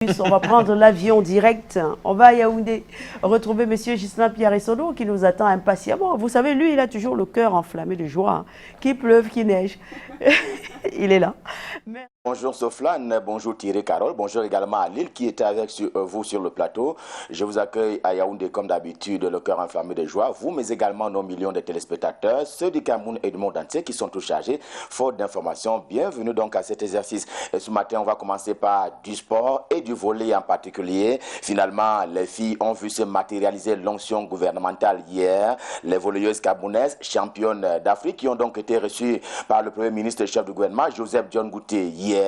On va prendre l'avion direct. On va à Yaoundé retrouver M. Ghislain Pierre-Essolo qui nous attend impatiemment. Vous savez, lui, il a toujours le cœur enflammé de joie. Qu'il pleuve, qu'il neige. Il est là. Bonjour Soflane, bonjour Thierry Carole, bonjour également à Lille qui était avec vous sur le plateau. Je vous accueille à Yaoundé comme d'habitude, le cœur enflammé de joie. Vous, mais également nos millions de téléspectateurs, ceux du Cameroun et du monde entier qui sont tous chargés, faute d'informations. Bienvenue donc à cet exercice. Et ce matin, on va commencer par du sport et du volley en particulier. Finalement, les filles ont vu se matérialiser l'onction gouvernementale hier. Les volleyeuses camerounaises, championnes d'Afrique, qui ont donc été reçues par le Premier ministre et chef du gouvernement, Joseph John Goutté, hier.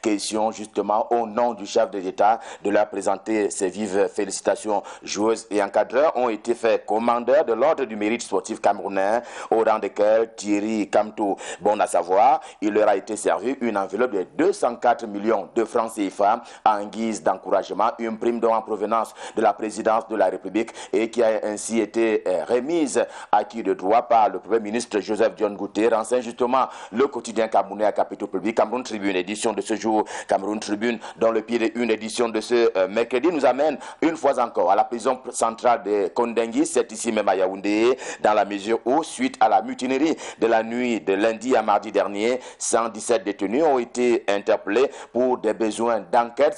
Question justement au nom du chef de l'État de leur présenter ses vives félicitations. Joueuses et encadreurs ont été faits commandeurs de l'ordre du mérite sportif camerounais, au rang desquels Thierry Kamto. Bon à savoir, il leur a été servi une enveloppe de 204 millions de francs CFA en guise d'encouragement, une prime en provenance de la présidence de la République et qui a ainsi été remise à qui de droit par le Premier ministre Joseph John Goutté, renseigne justement le quotidien camerounais à capitaux publics. Cameroun Tribune, édition de ce jour, Cameroun Tribune, dans le pied d'une édition de ce mercredi, nous amène une fois encore à la prison centrale de Kondengui, c'est ici même à Yaoundé, dans la mesure où, suite à la mutinerie de la nuit de lundi à mardi dernier, 117 détenus ont été interpellés pour des besoins d'enquête.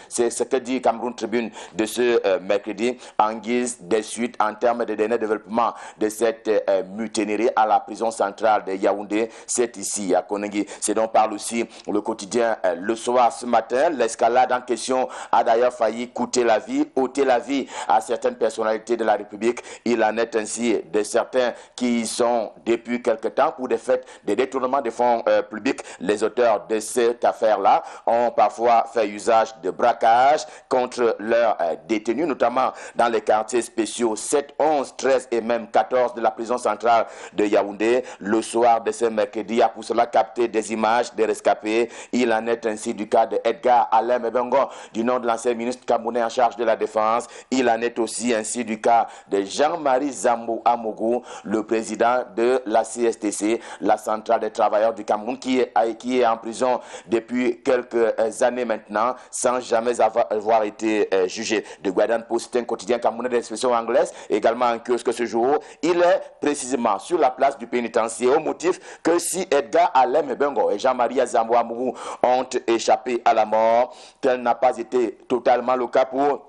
C'est ce que dit Cameroun Tribune de ce mercredi, en guise des suites en termes de dernier développement de cette mutinerie à la prison centrale de Yaoundé, c'est ici à Kondengui. C'est dont parle aussi le quotidien Le Soir ce matin. L'escalade en question a d'ailleurs failli coûter la vie, ôter la vie à certaines personnalités de la République. Il en est ainsi de certains qui sont depuis quelque temps pour des faits de détournement des fonds publics. Les auteurs de cette affaire-là ont parfois fait usage de braquage contre leurs détenus, notamment dans les quartiers spéciaux 7, 11, 13 et même 14 de la prison centrale de Yaoundé. Le soir de ce mercredi a pour cela capté des images des rescapés. Il en est ainsi du cas de Edgar Alain Mebengo, du nom de l'ancien ministre camerounais en charge de la Défense. Il en est aussi ainsi du cas de Jean-Marie Zambou Amougou, le président de la CSTC, la centrale des travailleurs du Cameroun, qui est en prison depuis quelques années maintenant, sans jamais avoir été jugé. De Guardian Post, un quotidien camerounais d'expression anglaise, également en kiosque ce jour. Il est précisément sur la place du pénitencier au motif que si Edgar Alain Mebengo et Jean-Marie Zambou Amougou ont échappé à la mort, tel n'a pas été totalement le cas pour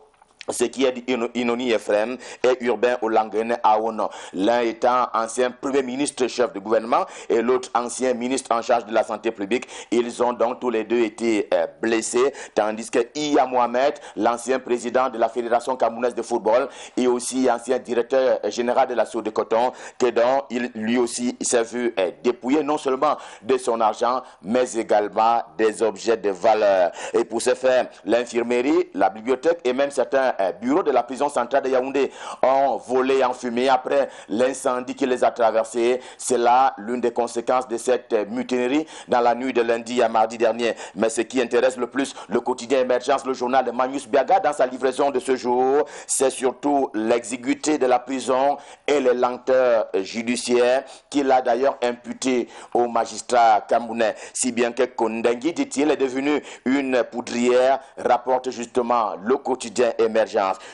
ce qui est d'Inoni Ephraim et Urbain Olangene Aono. L'un étant ancien premier ministre chef de gouvernement et l'autre ancien ministre en charge de la santé publique. Ils ont donc tous les deux été blessés, tandis que Iya Mohamed, l'ancien président de la Fédération camerounaise de football et aussi ancien directeur général de la Source de Coton, que donc il lui aussi s'est vu dépouillé non seulement de son argent, mais également des objets de valeur. Et pour ce faire, l'infirmerie, la bibliothèque et même certains bureaux de la prison centrale de Yaoundé ont volé en fumée après l'incendie qui les a traversés. C'est là l'une des conséquences de cette mutinerie dans la nuit de lundi à mardi dernier. Mais ce qui intéresse le plus le quotidien Émergence, le journal de Magnus Biaga dans sa livraison de ce jour, c'est surtout l'exiguïté de la prison et les lenteurs judiciaires qu'il a d'ailleurs imputé aux magistrats camerounais. Si bien que Kondengui, dit-il, est devenu une poudrière, rapporte justement le quotidien Émergence.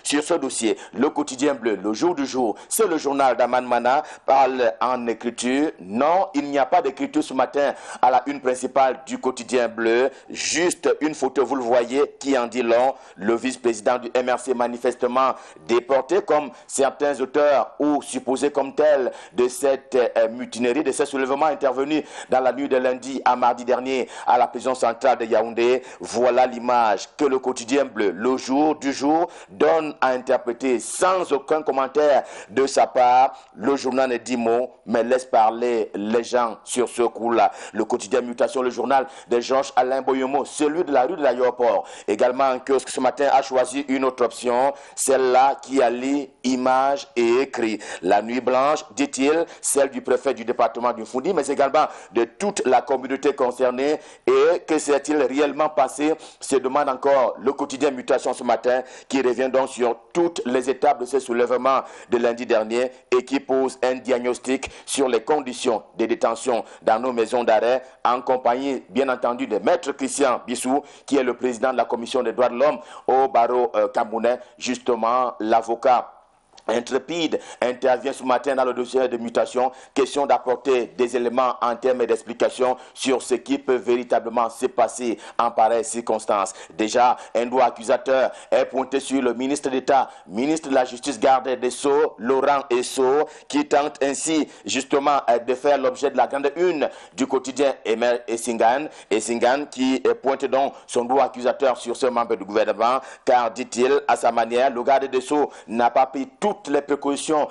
Sur ce dossier, le quotidien bleu, le jour du jour, c'est le journal d'Aman Mana, parle en écriture. Non, il n'y a pas d'écriture ce matin à la une principale du quotidien bleu. Juste une photo, vous le voyez, qui en dit long. Le vice-président du MRC manifestement déporté, comme certains auteurs ou supposés comme tels de cette mutinerie, de ce soulèvement intervenu dans la nuit de lundi à mardi dernier à la prison centrale de Yaoundé. Voilà l'image que le quotidien bleu, le jour du jour, donne à interpréter sans aucun commentaire de sa part. Le journal ne dit mot, mais laisse parler les gens sur ce coup-là. Le quotidien Mutation, le journal de Georges Alain Boyomo, celui de la rue de l'aéroport, également en kiosque ce matin, a choisi une autre option, celle-là qui allie images et écrit. La nuit blanche, dit-il, celle du préfet du département du Foundi, mais également de toute la communauté concernée. Et que s'est-il réellement passé, se demande encore le quotidien Mutation ce matin, qui revient donc sur toutes les étapes de ce soulèvement de lundi dernier et qui pose un diagnostic sur les conditions de détention dans nos maisons d'arrêt, en compagnie, bien entendu, de Maître Christian Bissou, qui est le président de la Commission des droits de l'homme au barreau camerounais, justement l'avocat intrépide intervient ce matin dans le dossier de mutation, question d'apporter des éléments en termes d'explication sur ce qui peut véritablement se passer en pareille circonstance. Déjà, un doigt accusateur est pointé sur le ministre d'État, ministre de la Justice, garde des Sceaux, Laurent Esso, qui tente ainsi justement de faire l'objet de la grande une du quotidien Emer Essingan, qui pointe donc son doigt accusateur sur ce membre du gouvernement, car, dit-il, à sa manière, le garde des Sceaux n'a pas pris toutes les précautions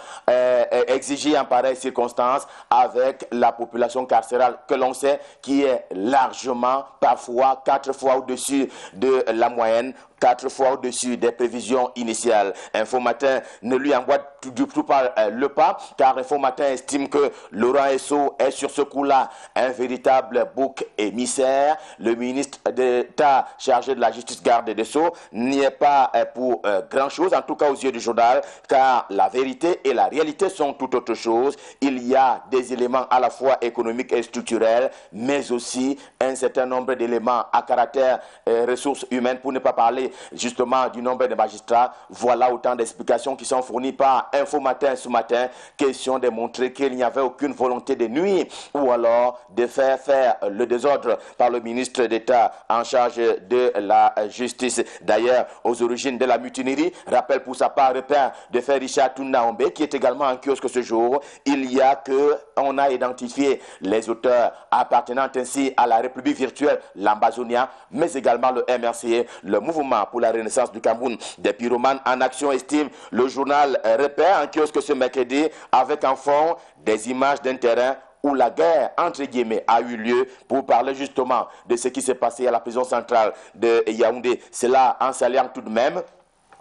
exigées en pareille circonstance avec la population carcérale que l'on sait qui est largement, parfois 4 fois au-dessus de la moyenne, 4 fois au-dessus des prévisions initiales. Info Matin ne lui envoie du tout pas le pas, car Info Matin estime que Laurent Esso est sur ce coup-là un véritable bouc émissaire. Le ministre d'État chargé de la justice, garde des Sceaux, n'y est pas pour grand-chose, en tout cas aux yeux du journal, car la vérité et la réalité sont tout autre chose. Il y a des éléments à la fois économiques et structurels, mais aussi un certain nombre d'éléments à caractère ressources humaines, pour ne pas parler justement du nombre de magistrats. Voilà autant d'explications qui sont fournies par Info Matin ce matin, question de montrer qu'il n'y avait aucune volonté de nuire ou alors de faire le désordre par le ministre d'État en charge de la justice. D'ailleurs, aux origines de la mutinerie, rappelle pour sa part repère de faire Richard Tunnaombe, qui est également en kiosque ce jour. Il y a que on a identifié les auteurs appartenant ainsi à la République virtuelle, l'Ambazonia, mais également le MRCA, le Mouvement pour la Renaissance du Cameroun. Des pyromanes en action, estime le journal Repère en kiosque ce mercredi, avec en fond des images d'un terrain où la guerre, entre guillemets, a eu lieu, pour parler justement de ce qui s'est passé à la prison centrale de Yaoundé. Cela en saluant tout de même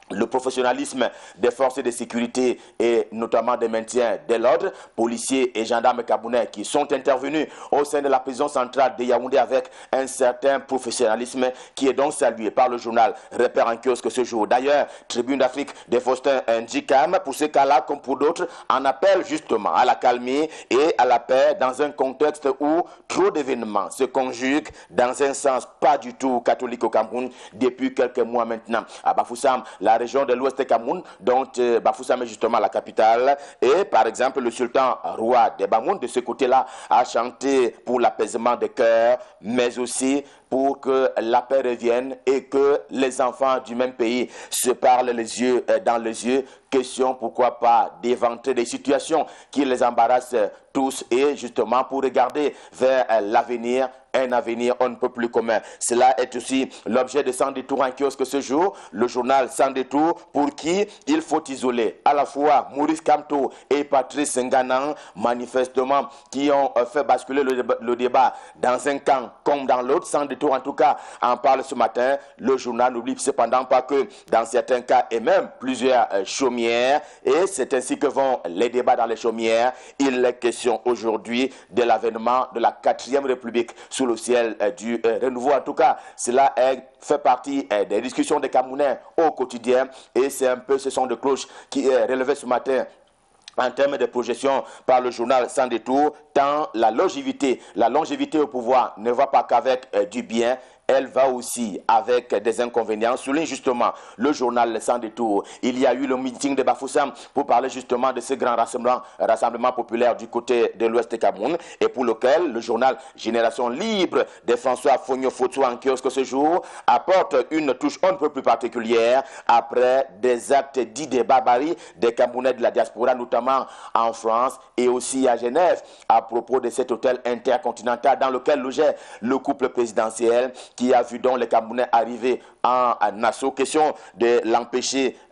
le professionnalisme des forces de sécurité et notamment des maintiens de l'ordre, policiers et gendarmes camerounais qui sont intervenus au sein de la prison centrale de Yaoundé avec un certain professionnalisme qui est donc salué par le journal Repère en kiosque ce jour. D'ailleurs, Tribune d'Afrique de Faustin Ndjikam, pour ce cas-là comme pour d'autres, en appelle justement à la calmie et à la paix dans un contexte où trop d'événements se conjuguent dans un sens pas du tout catholique au Cameroun depuis quelques mois maintenant. À Bafoussam, la région de l'Ouest Cameroun, dont Bafoussam est justement la capitale, et par exemple le sultan roi des Bamoun de ce côté-là a chanté pour l'apaisement des cœurs, mais aussi pour que la paix revienne et que les enfants du même pays se parlent les yeux dans les yeux. Question, pourquoi pas, d'éventer des situations qui les embarrassent tous et justement pour regarder vers l'avenir, un avenir on ne peut plus commun. Cela est aussi l'objet de Sans Détour en kiosque ce jour, le journal Sans Détour, pour qui il faut isoler à la fois Maurice Kamto et Patrice Nganan, manifestement, qui ont fait basculer le débat dans un camp comme dans l'autre. Sans Détour en tout cas en parle ce matin. Le journal n'oublie cependant pas que dans certains cas et même plusieurs chaumières, et c'est ainsi que vont les débats dans les chaumières, il est question aujourd'hui de l'avènement de la 4e République sous le ciel du renouveau. En tout cas, cela fait partie des discussions des Camerounais au quotidien et c'est un peu ce son de cloche qui est relevé ce matin en termes de projection par le journal Sans Détour, tant la longévité au pouvoir ne va pas qu'avec du bien, elle va aussi avec des inconvénients. Souligne justement le journal Sans Détour. Il y a eu le meeting de Bafoussam pour parler justement de ce grand rassemblement populaire du côté de l'Ouest Cameroun et pour lequel le journal Génération Libre de François Fogno-Foto en kiosque ce jour apporte une touche un peu plus particulière après des actes dits de barbarie des Camerounais de la diaspora, notamment en France et aussi à Genève, à propos de cet hôtel intercontinental dans lequel logeait le couple présidentiel qui a vu donc les Camerounais arriver en assaut. Question de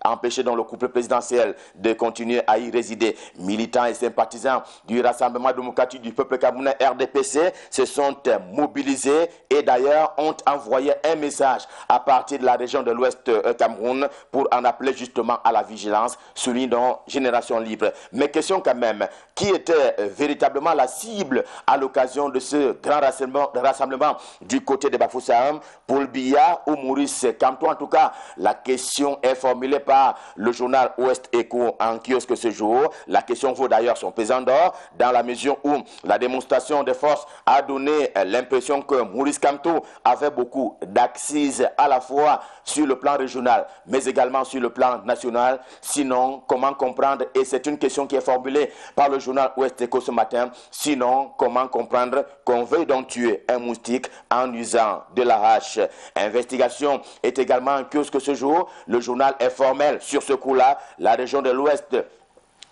empêcher dans le couple présidentiel de continuer à y résider. Militants et sympathisants du Rassemblement démocratique du peuple camerounais RDPC se sont mobilisés et d'ailleurs ont envoyé un message à partir de la région de l'Ouest Cameroun pour en appeler justement à la vigilance, souligne donc Génération Libre. Mais question quand même, qui était véritablement la cible à l'occasion de ce grand rassemblement du côté de Bafoussam, Paul Biya ou Maurice police. Calme-toi, en tout cas, la question est formulée par le journal Ouest Écho en kiosque ce jour. La question vaut d'ailleurs son pesant d'or dans la mesure où la démonstration des forces a donné l'impression que Maurice Kamto avait beaucoup d'axes à la fois sur le plan régional, mais également sur le plan national. Sinon, comment comprendre, et c'est une question qui est formulée par le journal Ouest Écho ce matin, sinon, comment comprendre qu'on veuille donc tuer un moustique en usant de la hache? Investigation est également en kiosque ce jour. Le journal est formel sur ce coup-là. La région de l'Ouest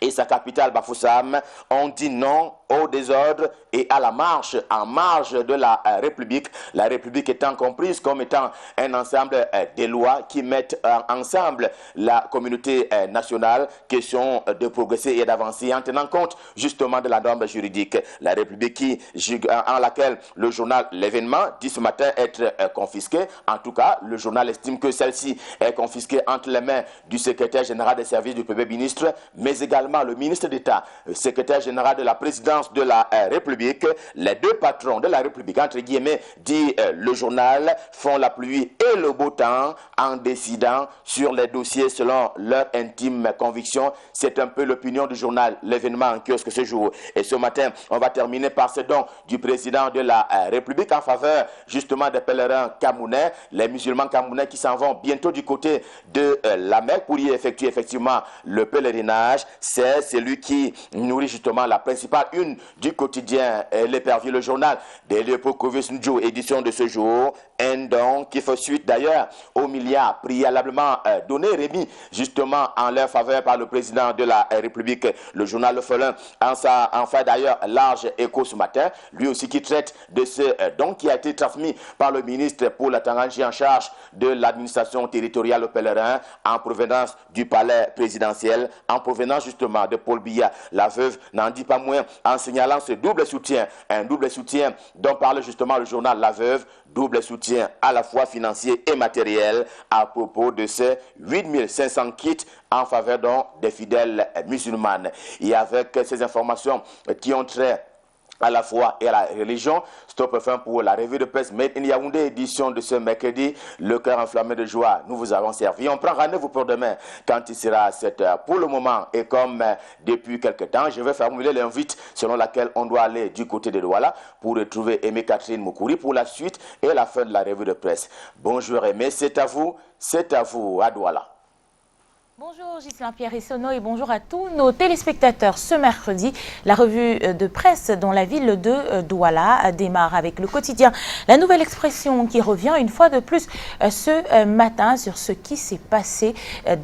et sa capitale Bafoussam ont dit non au désordre et à la marche en marge de la République. La République étant comprise comme étant un ensemble des lois qui mettent ensemble la communauté nationale, question de progresser et d'avancer en tenant compte justement de la norme juridique. La République en laquelle le journal L'événement dit ce matin être confisqué. En tout cas, le journal estime que celle-ci est confisquée entre les mains du secrétaire général des services du Premier ministre, mais également le ministre d'État, secrétaire général de la présidence de la République. Les deux patrons de la République, entre guillemets, dit le journal, font la pluie et le beau temps en décidant sur les dossiers selon leur intime conviction. C'est un peu l'opinion du journal L'événement en kiosque ce jour. Et ce matin, on va terminer par ce don du président de la République en faveur justement des pèlerins camerounais, les musulmans camerounais qui s'en vont bientôt du côté de la Mecque pour y effectuer effectivement le pèlerinage. C'est celui qui nourrit justement la principale une du quotidien L'Épervier, le journal des Léopold Kovis Ndjo, édition de ce jour. Un don qui fait suite d'ailleurs aux milliards préalablement donnés, remis justement en leur faveur par le président de la République. Le journal Le Felin en fait d'ailleurs large écho ce matin, lui aussi qui traite de ce don qui a été transmis par le ministre pour la Tanganji en charge de l'administration territoriale au pèlerin en provenance du palais présidentiel, en provenance justement de Paul Biya. La veuve n'en dit pas moins en signalant ce double soutien, un double soutien dont parle justement le journal La Veuve, double soutien à la fois financier et matériel à propos de ces 8500 kits en faveur donc des fidèles musulmanes. Et avec ces informations qui ont trait à la foi et à la religion, stop fin pour la revue de presse Made in Yaoundé, édition de ce mercredi. Le cœur enflammé de joie, nous vous avons servi. On prend rendez-vous pour demain quand il sera à 7 heures. Pour le moment, et comme depuis quelques temps, je vais formuler l'invite selon laquelle on doit aller du côté de Douala pour retrouver Aimé Catherine Moukouri pour la suite et la fin de la revue de presse. Bonjour Aimé, c'est à vous à Douala. Bonjour Ghislain Pierre Essonneau et bonjour à tous nos téléspectateurs. Ce mercredi, la revue de presse dans la ville de Douala démarre avec le quotidien La Nouvelle Expression qui revient une fois de plus ce matin sur ce qui s'est passé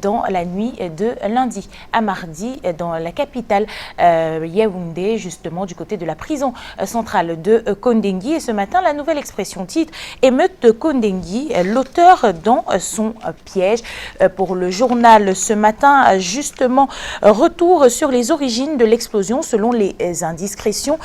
dans la nuit de lundi à mardi dans la capitale Yaoundé, justement du côté de la prison centrale de Kondengui. Et ce matin, La Nouvelle Expression titre Émeute de Kondengui, l'auteur dans son piège. Pour le journal ce matin, justement, retour sur les origines de l'explosion. Selon les indiscrétions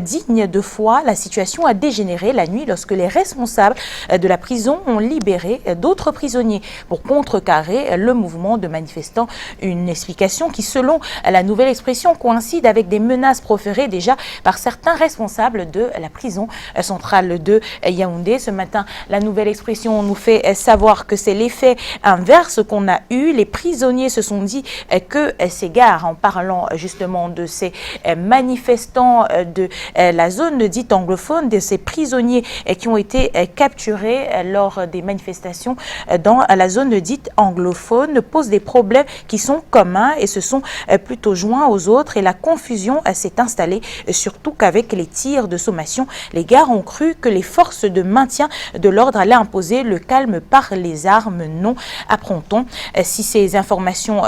dignes de foi, la situation a dégénéré la nuit lorsque les responsables de la prison ont libéré d'autres prisonniers pour contrecarrer le mouvement de manifestants. Une explication qui, selon La Nouvelle Expression, coïncide avec des menaces proférées déjà par certains responsables de la prison centrale de Yaoundé. Ce matin, La Nouvelle Expression nous fait savoir que c'est l'effet inverse qu'on a eu. Les prisonniers se sont dit que ces gares, en parlant justement de ces manifestants de la zone dite anglophone, de ces prisonniers qui ont été capturés lors des manifestations dans la zone dite anglophone, posent des problèmes qui sont communs et se sont plutôt joints aux autres, et la confusion s'est installée, surtout qu'avec les tirs de sommation, les gares ont cru que les forces de maintien de l'ordre allaient imposer le calme par les armes. Non, apprend-on. Si ces informations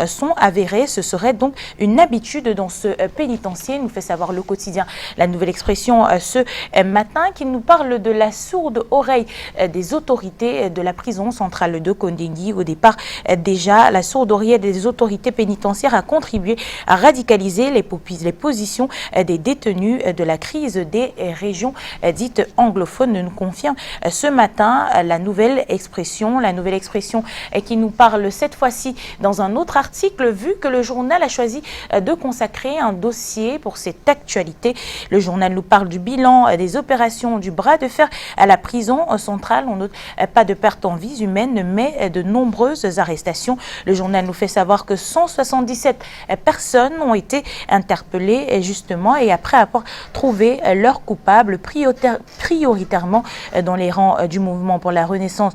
sont avérées, ce serait donc une habitude dans ce pénitencier, nous fait savoir le quotidien La Nouvelle Expression ce matin, qui nous parle de la sourde oreille des autorités de la prison centrale de Kondengui. Au départ, déjà, la sourde oreille des autorités pénitentiaires a contribué à radicaliser les positions des détenus de la crise des régions dites anglophones, nous confirme ce matin La Nouvelle Expression. La Nouvelle Expression qui nous parle cette fois-ci dans dans un autre article, vu que le journal a choisi de consacrer un dossier pour cette actualité. Le journal nous parle du bilan des opérations du bras de fer à la prison centrale. On note pas de perte en vies humaines, mais de nombreuses arrestations. Le journal nous fait savoir que 177 personnes ont été interpellées justement et après avoir trouvé leurs coupables prioritairement dans les rangs du mouvement pour la renaissance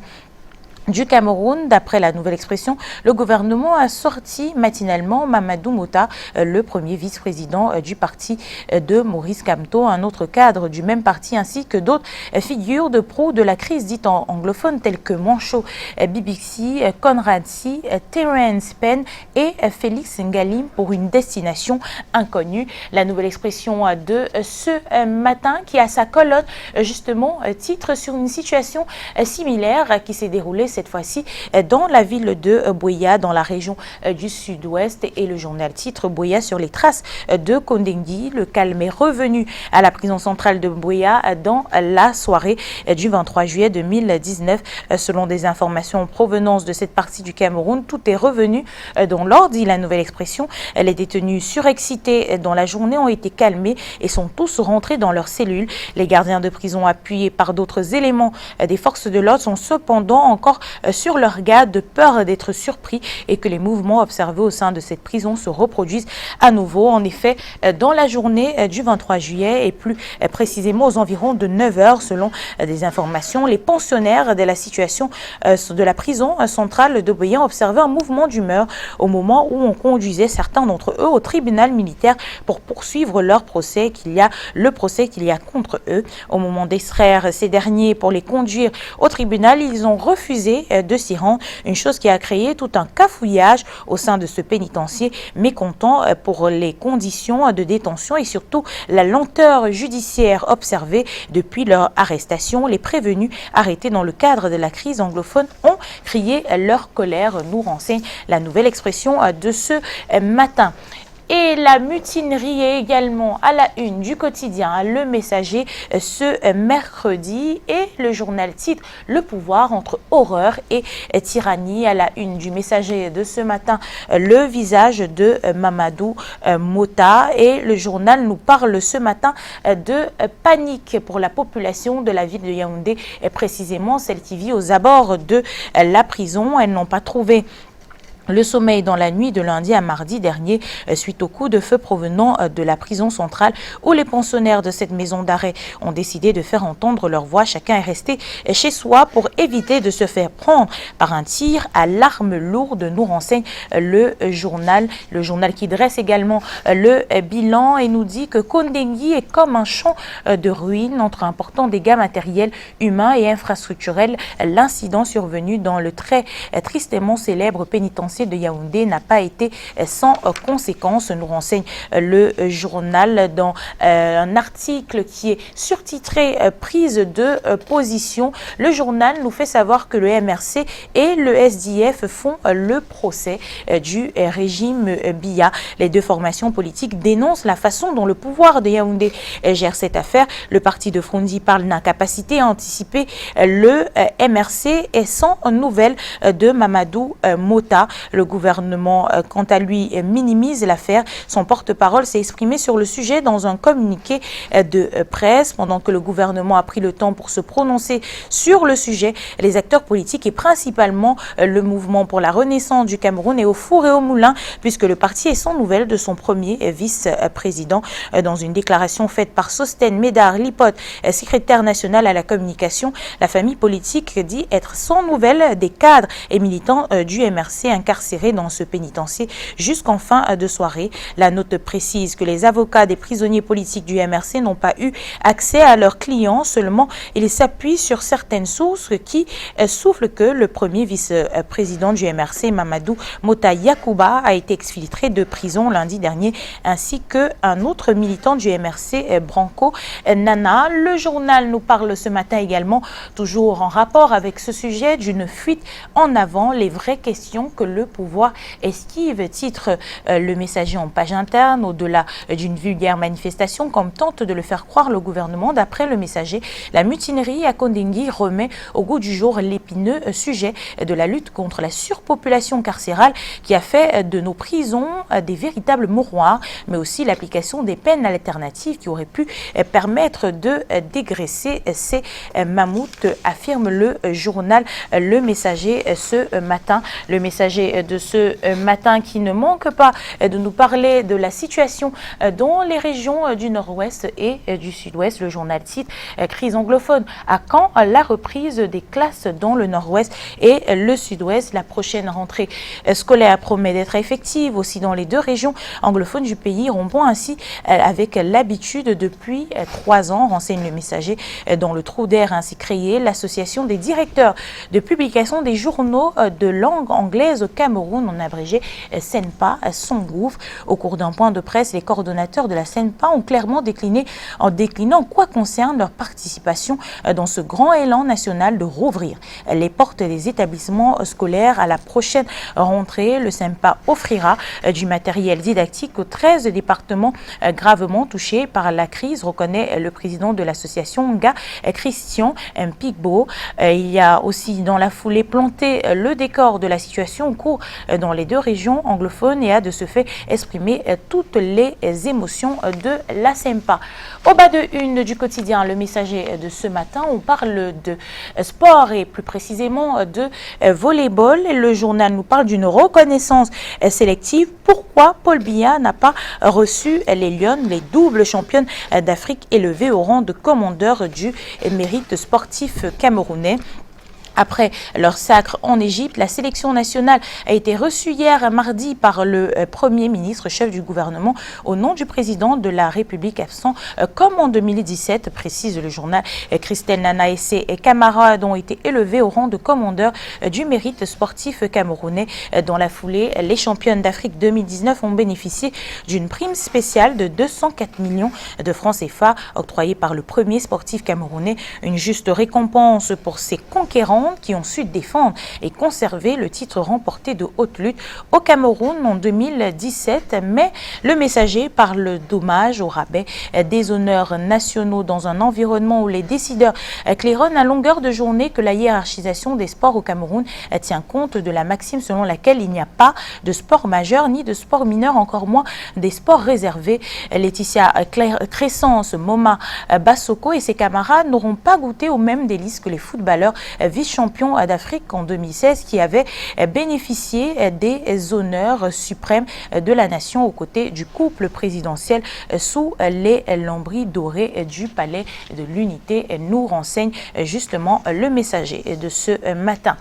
du Cameroun. D'après la Nouvelle Expression, le gouvernement a sorti matinalement Mamadou Mota, le premier vice-président du parti de Maurice Kamto, un autre cadre du même parti, ainsi que d'autres figures de proue de la crise dite anglophone telles que Mancho Bibixi, Conrad Si, Terence Penn et Félix Ngalim pour une destination inconnue. La Nouvelle Expression de ce matin qui a sa colonne justement titre sur une situation similaire qui s'est déroulée cette fois-ci dans la ville de Buea, dans la région du sud-ouest. Et le journal titre Buea sur les traces de Kondengui. Le calme est revenu à la prison centrale de Buea dans la soirée du 23 juillet 2019. Selon des informations en provenance de cette partie du Cameroun, tout est revenu dans l'ordre, dit la Nouvelle Expression. Les détenus surexcités dans la journée ont été calmés et sont tous rentrés dans leurs cellules. Les gardiens de prison, appuyés par d'autres éléments des forces de l'ordre, sont cependant encore sur leur garde de peur d'être surpris et que les mouvements observés au sein de cette prison se reproduisent à nouveau. En effet, dans la journée du 23 juillet et plus précisément aux environs de 9 h, selon des informations, les pensionnaires de la situation de la prison centrale de Buea ont observé un mouvement d'humeur au moment où on conduisait certains d'entre eux au tribunal militaire pour poursuivre leur procès le procès qu'il y a contre eux. Au moment d'extraire ces derniers pour les conduire au tribunal, ils ont refusé de s'y rendre, une chose qui a créé tout un cafouillage au sein de ce pénitencier, mécontent pour les conditions de détention et surtout la lenteur judiciaire observée depuis leur arrestation. Les prévenus arrêtés dans le cadre de la crise anglophone ont crié leur colère, nous renseigne la Nouvelle Expression de ce matin. Et la mutinerie est également à la une du quotidien Le Messager ce mercredi. Et le journal titre Le pouvoir entre horreur et tyrannie. À la une du Messager de ce matin, le visage de Mamadou Mota. Et le journal nous parle ce matin de panique pour la population de la ville de Yaoundé, et précisément celle qui vit aux abords de la prison. Elles n'ont pas trouvé le sommeil dans la nuit de lundi à mardi dernier suite au coup de feu provenant de la prison centrale où les pensionnaires de cette maison d'arrêt ont décidé de faire entendre leur voix. Chacun est resté chez soi pour éviter de se faire prendre par un tir à l'arme lourde, nous renseigne le journal. Le journal qui dresse également le bilan et nous dit que Kondengui est comme un champ de ruines entre importants dégâts matériels, humains et infrastructurels. L'incident survenu dans le très tristement célèbre pénitencier de Yaoundé n'a pas été sans conséquences, nous renseigne le journal dans un article qui est surtitré prise de position. Le journal nous fait savoir que le MRC et le SDF font le procès du régime Biya. Les deux formations politiques dénoncent la façon dont le pouvoir de Yaoundé gère cette affaire. Le parti de Frondi parle d'incapacité à anticiper. Le MRC est sans nouvelles de Mamadou Mota. Le gouvernement, quant à lui, minimise l'affaire. Son porte-parole s'est exprimé sur le sujet dans un communiqué de presse. Pendant que le gouvernement a pris le temps pour se prononcer sur le sujet, les acteurs politiques et principalement le mouvement pour la renaissance du Cameroun est au four et au moulin puisque le parti est sans nouvelles de son premier vice-président. Dans une déclaration faite par Sosten Médard Lipote, secrétaire national à la communication, la famille politique dit être sans nouvelles des cadres et militants du MRC incarcérés dans ce pénitencier jusqu'en fin de soirée. La note précise que les avocats des prisonniers politiques du MRC n'ont pas eu accès à leurs clients, seulement ils s'appuient sur certaines sources qui soufflent que le premier vice-président du MRC, Mamadou Mota Yakouba, a été exfiltré de prison lundi dernier, ainsi qu'un autre militant du MRC, Branco Nana. Le journal nous parle ce matin également, toujours en rapport avec ce sujet, d'une fuite en avant, les vraies questions que le le pouvoir esquive, titre le Messager en page interne, au-delà d'une vulgaire manifestation, comme tente de le faire croire le gouvernement. D'après le Messager, la mutinerie à Kondengui remet au goût du jour l'épineux sujet de la lutte contre la surpopulation carcérale qui a fait de nos prisons des véritables mouroirs, mais aussi l'application des peines alternatives qui auraient pu permettre de dégraisser ces mammouths, affirme le journal Le Messager ce matin. Le Messager de ce matin qui ne manque pas de nous parler de la situation dans les régions du Nord-Ouest et du Sud-Ouest. Le journal cite crise anglophone. À quand la reprise des classes dans le Nord-Ouest et le Sud-Ouest? La prochaine rentrée scolaire promet d'être effective aussi dans les deux régions anglophones du pays, rompant ainsi avec l'habitude depuis 3 ans, renseigne le Messager. Dans le trou d'air ainsi créé, l'association des directeurs de publication des journaux de langue anglaise au Cameroun, en abrégé SENPA, s'engouffre. Au cours d'un point de presse, les coordonnateurs de la SENPA ont clairement décliné en déclinant quoi concerne leur participation dans ce grand élan national de rouvrir les portes des établissements scolaires à la prochaine rentrée. Le SENPA offrira du matériel didactique aux 13 départements gravement touchés par la crise, reconnaît le président de l'association Nga, Christian Mpigbo. Il y a aussi dans la foulée planté le décor de la situation en cours dans les deux régions anglophones et a de ce fait exprimé toutes les émotions de la SENPA. Au bas de une du quotidien Le Messager de ce matin, on parle de sport et plus précisément de volleyball. Le journal nous parle d'une reconnaissance sélective. Pourquoi Paul Biya n'a pas reçu les Lionnes, les doubles championnes d'Afrique élevées au rang de commandeur du mérite sportif camerounais? Après leur sacre en Égypte, la sélection nationale a été reçue hier mardi par le Premier ministre, chef du gouvernement, au nom du président de la République absent, comme en 2017, précise le journal. Christelle Nana et ses camarades ont été élevés au rang de commandeur du mérite sportif camerounais. Dans la foulée, les championnes d'Afrique 2019 ont bénéficié d'une prime spéciale de 204 millions de francs CFA octroyée par le premier sportif camerounais. Une juste récompense pour ces conquérants qui ont su défendre et conserver le titre remporté de haute lutte au Cameroun en 2017. Mais le Messager parle d'hommage au rabais des honneurs nationaux dans un environnement où les décideurs claironnent à longueur de journée que la hiérarchisation des sports au Cameroun tient compte de la maxime selon laquelle il n'y a pas de sport majeur ni de sport mineur, encore moins des sports réservés. Laetitia Crescence, Moma Bassoko et ses camarades n'auront pas goûté aux mêmes délices que les footballeurs vice-champions d'Afrique en 2016 qui avaient bénéficié des honneurs suprêmes de la nation aux côtés du couple présidentiel sous les lambris dorés du palais de l'Unité, nous renseigne justement le Messager de ce matin.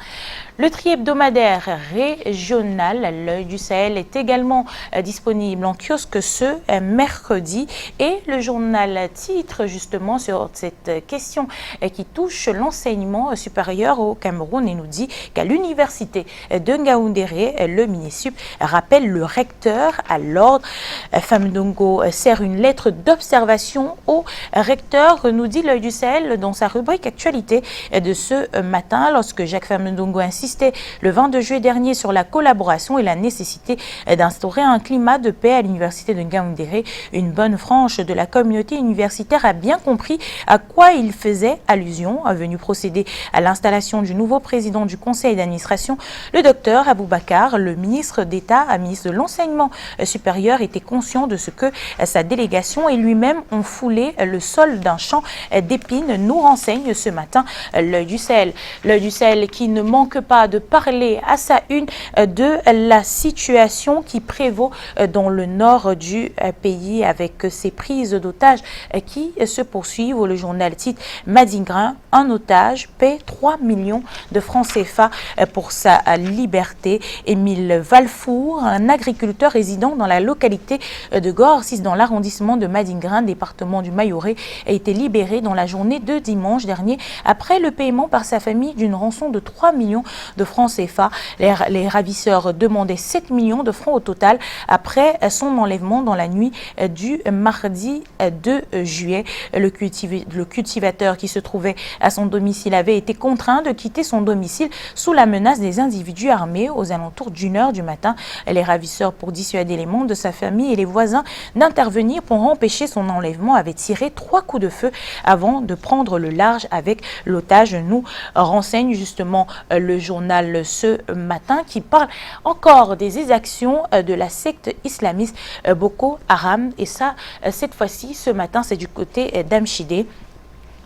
Le tri hebdomadaire régional, L'Œil du Sahel, est également disponible en kiosque ce mercredi et le journal titre justement sur cette question qui touche l'enseignement supérieur au Cameroun et nous dit qu'à l'université de Ngaoundéré, le MINESUP rappelle le recteur à l'ordre. Famdongo sert une lettre d'observation au recteur, nous dit L'Œil du Sahel dans sa rubrique actualité de ce matin, lorsque Jacques Famdongo insistait le 22 juillet dernier sur la collaboration et la nécessité d'instaurer un climat de paix à l'université de Ngaoundéré. Une bonne frange de la communauté universitaire a bien compris à quoi il faisait allusion. Venu procéder à l'installation du nouveau président du conseil d'administration, le docteur Aboubacar, le ministre d'État, ministre de l'enseignement supérieur, était conscient de ce que sa délégation et lui-même ont foulé le sol d'un champ d'épines, nous renseigne ce matin L'Œil du Sahel. L'Œil du Sahel qui ne manque pas de parler à sa une de la situation qui prévaut dans le nord du pays avec ces prises d'otages qui se poursuivent. Le journal titre Madingrin, un otage paie 3 millions de francs CFA pour sa liberté. Émile Valfour, un agriculteur résidant dans la localité de Gorsis dans l'arrondissement de Madingrin, département du Mayoret, a été libéré dans la journée de dimanche dernier après le paiement par sa famille d'une rançon de 3 millions de francs CFA. Les ravisseurs demandaient 7 millions de francs au total après son enlèvement dans la nuit du mardi 2 juillet. Le cultivateur qui se trouvait à son domicile avait été contraint de quitter son domicile sous la menace des individus armés aux alentours d'1 h du matin. Les ravisseurs, pour dissuader les membres de sa famille et les voisins d'intervenir pour empêcher son enlèvement, avaient tiré 3 coups de feu avant de prendre le large avec l'otage, nous renseigne justement le journal ce matin, qui parle encore des exactions de la secte islamiste Boko Haram. Et ça, cette fois-ci, ce matin, c'est du côté d'Amchidé.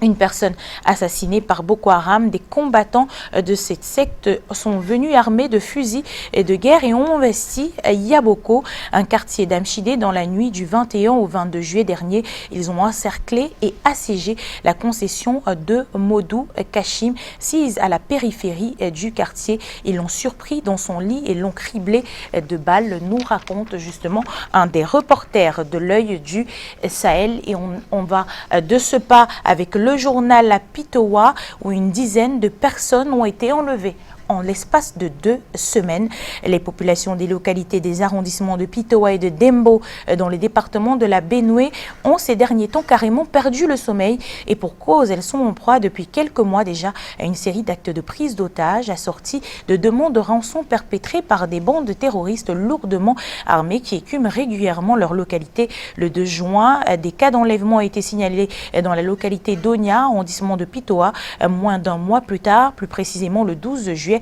Une personne assassinée par Boko Haram. Des combattants de cette secte sont venus armés de fusils et de guerre et ont investi Yaboko, un quartier d'Amchidé, dans la nuit du 21 au 22 juillet dernier. Ils ont encerclé et assiégé la concession de Modou Kachim, sise à la périphérie du quartier. Ils l'ont surpris dans son lit et l'ont criblé de balles, nous raconte justement un des reporters de l'Œil du Sahel. Et on va de ce pas avec le journal La Pitoa, où une dizaine de personnes ont été enlevées en l'espace de 2 semaines. Les populations des localités des arrondissements de Pitoa et de Dembo dans les départements de la Benue ont ces derniers temps carrément perdu le sommeil, et pour cause, elles sont en proie depuis quelques mois déjà à une série d'actes de prise d'otages assortis de demandes de rançon perpétrées par des bandes de terroristes lourdement armés qui écument régulièrement leur localité. Le 2 juin, des cas d'enlèvement ont été signalés dans la localité d'Onia, arrondissement de Pitoa. Moins d'un mois plus tard, plus précisément le 12 juillet,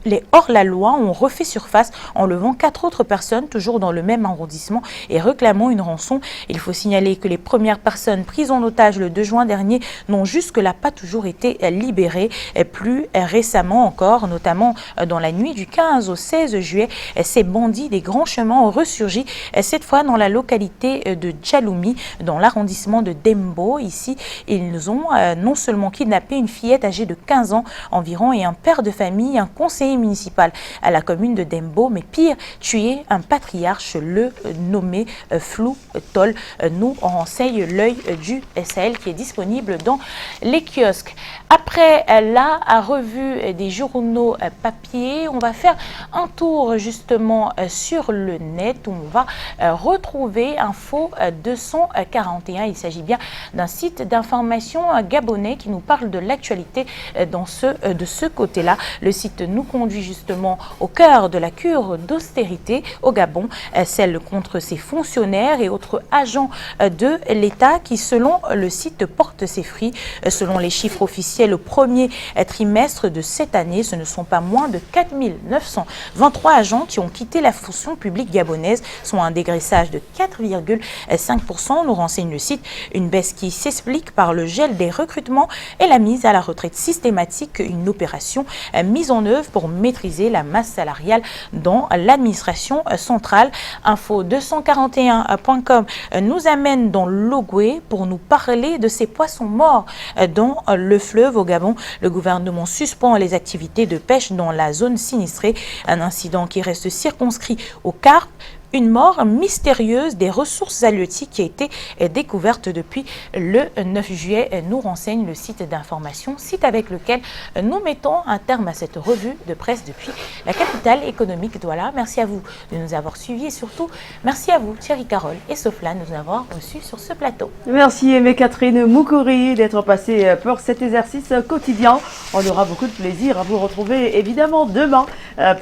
les hors-la-loi ont refait surface, enlevant 4 autres personnes, toujours dans le même arrondissement, et réclamant une rançon. Il faut signaler que les premières personnes prises en otage le 2 juin dernier n'ont jusque-là pas toujours été libérées. Plus récemment encore, notamment dans la nuit du 15 au 16 juillet, ces bandits des grands chemins ont ressurgi, cette fois dans la localité de Djaloumi, dans l'arrondissement de Dembo. Ici, ils ont non seulement kidnappé une fillette âgée de 15 ans environ et un père de famille, un conseiller municipal à la commune de Dembo, mais pire, tuer un patriarche, le nommé Flou Tol. Nous renseigne l'Œil du Sahel, qui est disponible dans les kiosques. Après la revue des journaux papier, on va faire un tour justement sur le net, où on va retrouver Info 241. Il s'agit bien d'un site d'information gabonais qui nous parle de l'actualité de ce côté-là. Le site nous conduit justement au cœur de la cure d'austérité au Gabon, celle contre ses fonctionnaires et autres agents de l'État qui, selon le site, portent ses fruits. Selon les chiffres officiels au premier trimestre de cette année, ce ne sont pas moins de 4 923 agents qui ont quitté la fonction publique gabonaise, soit un dégraissage de 4,5%, nous renseigne le site. Une baisse qui s'explique par le gel des recrutements et la mise à la retraite systématique, une opération mise en œuvre pour maîtriser la masse salariale dans l'administration centrale. Info 241.com nous amène dans l'Ogooué pour nous parler de ces poissons morts dans le fleuve au Gabon. Le gouvernement suspend les activités de pêche dans la zone sinistrée. Un incident qui reste circonscrit aux carpes. Une mort mystérieuse des ressources halieutiques qui a été découverte depuis le 9 juillet, nous renseigne le site d'information, site avec lequel nous mettons un terme à cette revue de presse depuis la capitale économique Douala. Merci à vous de nous avoir suivis et surtout, merci à vous Thierry Carole et Sofla de nous avoir reçus sur ce plateau. Merci Aimé Catherine Moukouri d'être passée pour cet exercice quotidien. On aura beaucoup de plaisir à vous retrouver évidemment demain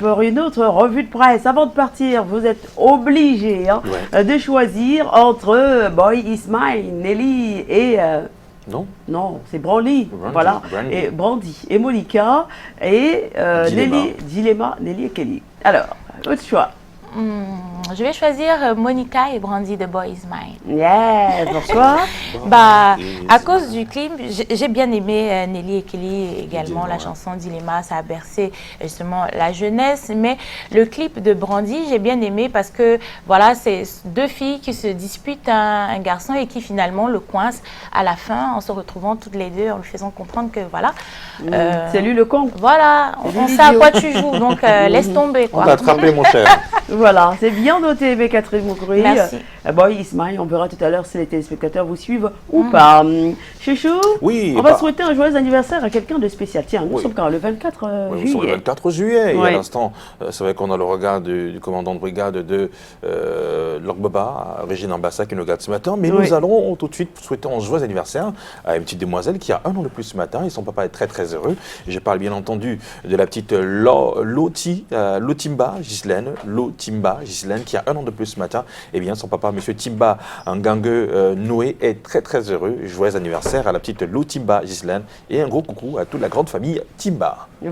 pour une autre revue de presse. Avant de partir, vous êtes obligé de choisir entre Boy Is Mine, Nelly et... Non, c'est Brandy. Voilà. Brandy. Et Brandy et Monica et Dilemma. Nelly et Kelly. Alors, votre choix. Je vais choisir Monica et Brandy de Boy Is Mine. Yes, pourquoi? À cause du clip, j'ai bien aimé Nelly et Kelly également, la chanson Dilemma, ça a bercé justement la jeunesse, mais le clip de Brandy, j'ai bien aimé parce que voilà, c'est 2 filles qui se disputent un garçon et qui finalement le coincent à la fin en se retrouvant toutes les deux, en lui faisant comprendre que voilà. C'est lui le con. Voilà, on sait à quoi tu joues, donc laisse tomber. On t'a attrapé mon cher. Voilà, c'est bien noté, Catherine Moukouri. Merci. Bon, Ismaël, on verra tout à l'heure si les téléspectateurs vous suivent ou pas. Chouchou, Oui, on va souhaiter un joyeux anniversaire à quelqu'un de spécial. Tiens, nous sommes quand le 24 Oui, juillet. nous sommes le 24 juillet. Oui. Et à l'instant, c'est vrai qu'on a le regard du commandant de brigade de Lorgbaba, Régine Ambassa, qui nous regarde ce matin. Mais nous allons tout de suite souhaiter un joyeux anniversaire à une petite demoiselle qui a 1 an de plus ce matin. Et son papa est très très heureux. Je parle bien entendu de la petite Lotimba Ghislaine. Lotimba Ghislaine qui a 1 an de plus ce matin. Eh bien, son papa, monsieur Timba Ngangue Noé, est très très heureux. Joyeux anniversaire à la petite Lotimba Ghislaine. Et un gros coucou à toute la grande famille Timba.